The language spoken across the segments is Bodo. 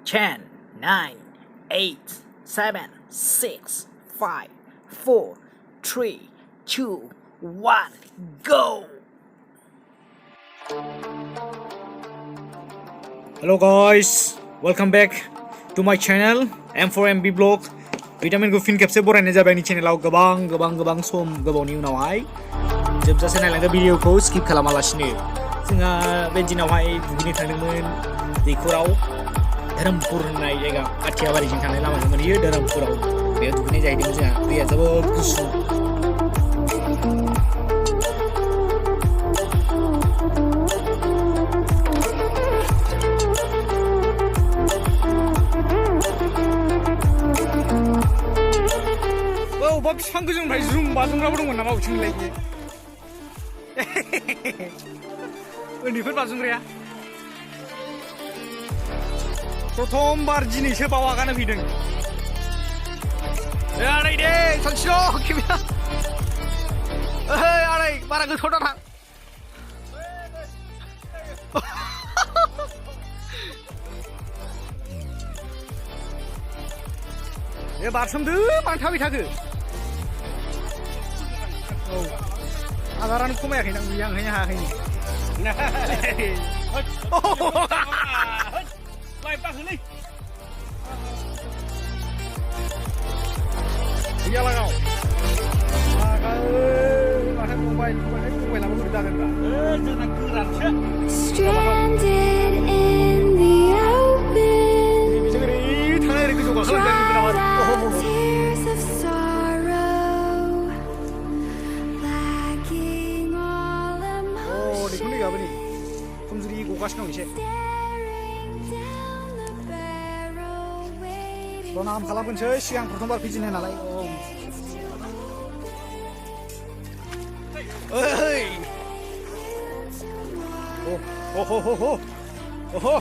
10, 9, 8, 7, 6, 5, 4, 3, 2, 1, go! Hello guys, welcome back to my channel M4MB blog. Vitamin fin खेबसे बरायनाय जाबाय आंनि चेनेलाव गोबां सम गोबावनि उनावहाय जोबजासे नायलांदो भिडिअखौ स्किप खालामालासिनो जोंहा बे दिनावहाय दुगैनो थांदोंमोन दैखराव धरमपुर होननाय जायगा आथियाबारिजों थांनाय लामाजों मोनहैयो धरमपुराव बेयाव दुगैनाय जाहैदोंमोन जोंहा दैया जोबोद गुसु बबेबा बिफां गोजौनिफ्राय जुम बाजुमग्राबो दंमोन नामा बबेथिंलाय उन्दैफोर बाजुमग्राया प्रथमबार दिनैसो बाव आगान फैदों आदै दे थांसिल' खेबैया ओइ आदै बारा गोथौआव दा थां ए बारसोमदो मानो थाबाय थाखो औ आगारानो खमायाखै नां बियो आंहाय हायाखै बाखोलै गैया लागाव माथो मबाइल लाबो बोरै जागोनब्रा जोंना गोरानसो stranded in the open बिजों ओरै थांनाय ओरै गोजौ गाखोलांदों tears of sorrow lacking all emotion देखुन गाबोनि खमजुरि गगासिनो दं एसे प्रनाम खालामगोनसै सिगां प्रथमबार फैजेननाय नालाय ओइ ओहो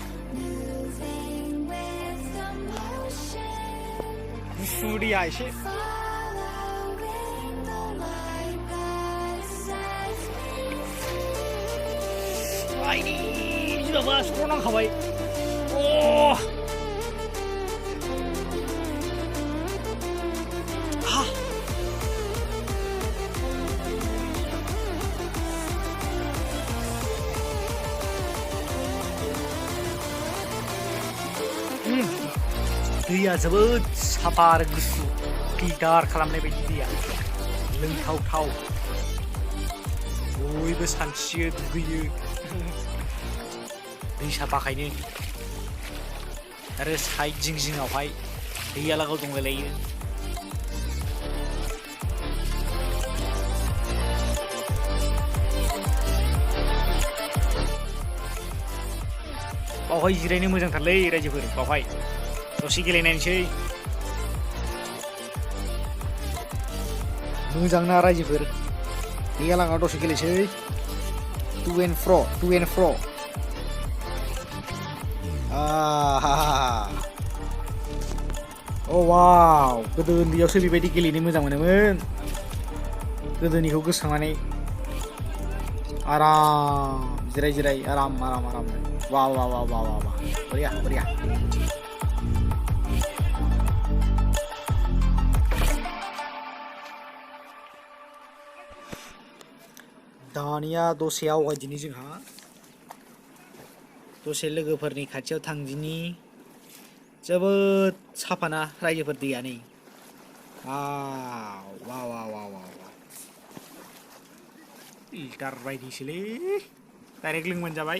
गुसु दैया एसे आइनि जिराबा स्र' नांखाबाय दैया जोबोद साफा आरो गुसु फिल्टार खालामनाय बायदि दैया लोंथावथाव बयबो सानस्रियो दुगैयो दै साफाखायनो आरो साइड जिङावहाय दैया लागाव दंलायलायो बावहाय जिरायनो मोजांथारलै रायजोफोर बावहाय दसे गेलेनायसै मोजांना रायजोफोर दैया लाङाव दसे गेलेसै टु एन्ड फ्र अ वाव गोदो उन्दैयावसो बेबायदि गेलेनो मोजां मोनोमोन गोदोनिखौ गोसोखांनानै आराम जिराय आराम वाव बरिया दानिया दसे आवगायदिनि जोंहा दसे लोगोफोरनि खाथियाव थांदिनि जोबोद साफाना रायजोफोर दैया नै वाव फिल्टार बायदिसोलै डाइरेक्ट लोंमोनजाबाय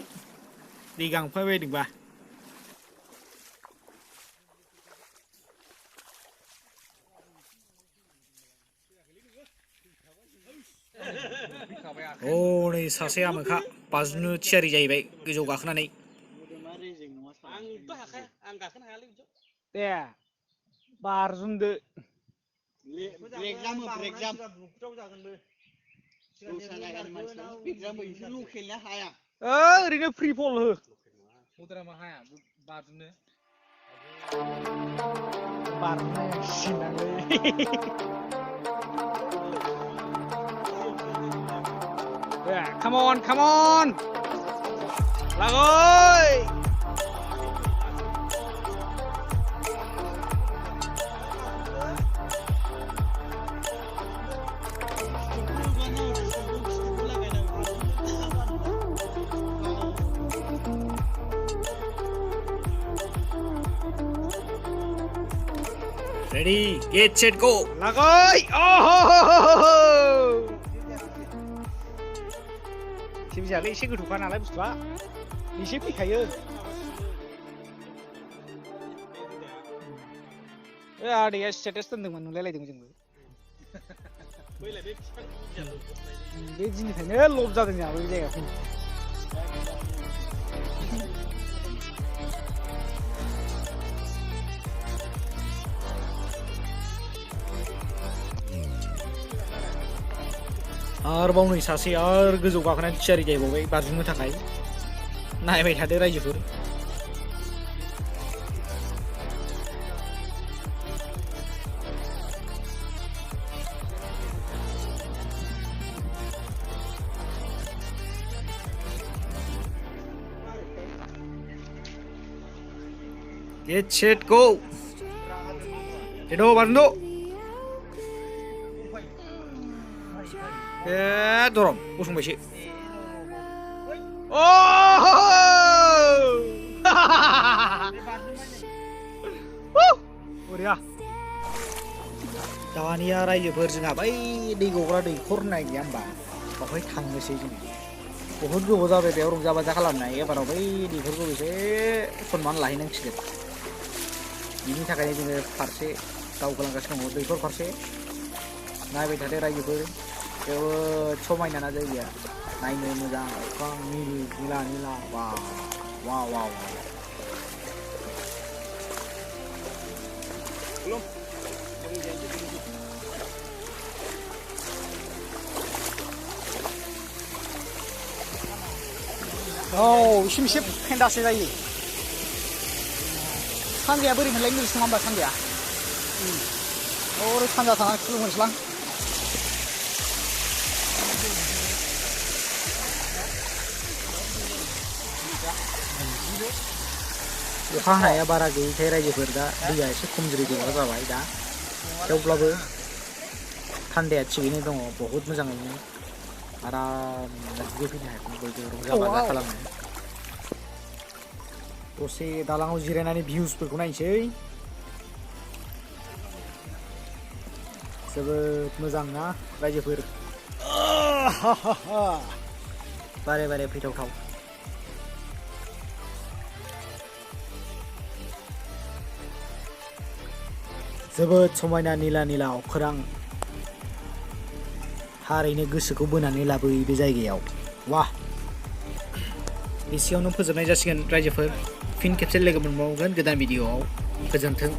दै गांफा बायदोंबा नै सासे आमोखा बाज्रुमनो थियारि जाहैबाय गोजौ गाखोनानै दे बारजुमदो ओरैनो फ्रि फल हो बारजुमनो Yeah, come on! Lagoy! Ready, get set, go. Lagoy! Oh! Simजालै एसे गोथौखा नालाय बुस्थुआ एसे फैखायो आदैया स्टेटास दोनदोंमोन नुलायलायदों जोंबो बे दिननिफ्रायनो लब जादों जोंहा बे जायगाखौ आरोबाव नै सासे आरो गोजौ गाखोनानै थियारि जाहैबावबाय बारजुमनो थाखाय नायबाय थादो रायजोफोर Get set go. Edo Barno. Dorong, usung besi. Oh! Warriyo. दानिया रायजोफोर जोंहा बै दै गग्रा दैखर होननाय गैया होमबा बावहाय थांनोसै जों बहुद गोबाव जाबाय बेयाव रंजा बाजा खालामनाय एबाराव बै दैखरखौ एसे सनमान लाहैनांसिगोन बिनि थाखायनो जोङो फारसे दावगालांगासिनो दङ दैखर फारसे नायबाय थादो रायजोफोर जोबोद समायना ना जायगाया नायनो मोजां अख्रां निला निला वाव वाव वाव Oh, 심심 펜다스 자이. 산대야 버리면 랭글 수만 봐 산대야. 오래 산자 사나 클로몬 슬랑. अखा हानाया बारा गैयैखाय रायजोफोर दा दैया एसे खमजुरि दैया जाबाय दा थेवब्लाबो थान्दाया थिगैनो दङ बहुद मोजाङैनो आराम दुगैफैनो हागोन बयबो रंजा बाजा खालामनो दसे दालाङाव जिरायनानै भिउसफोरखौ नायनोसै जोबोद मोजां ना रायजोफोर बारे बारे फैथावथाव जोबोद समायना निला निला अख्रां थारैनो गोसोखौ बोनानै लाबोयो बे जायगायाव वाह एसेयावनो फोजोबनाय जासिगोन रायजोफोर फिन खेबसे लोगो मोनबावगोन गोदान भिडिअआव गोजोन्थों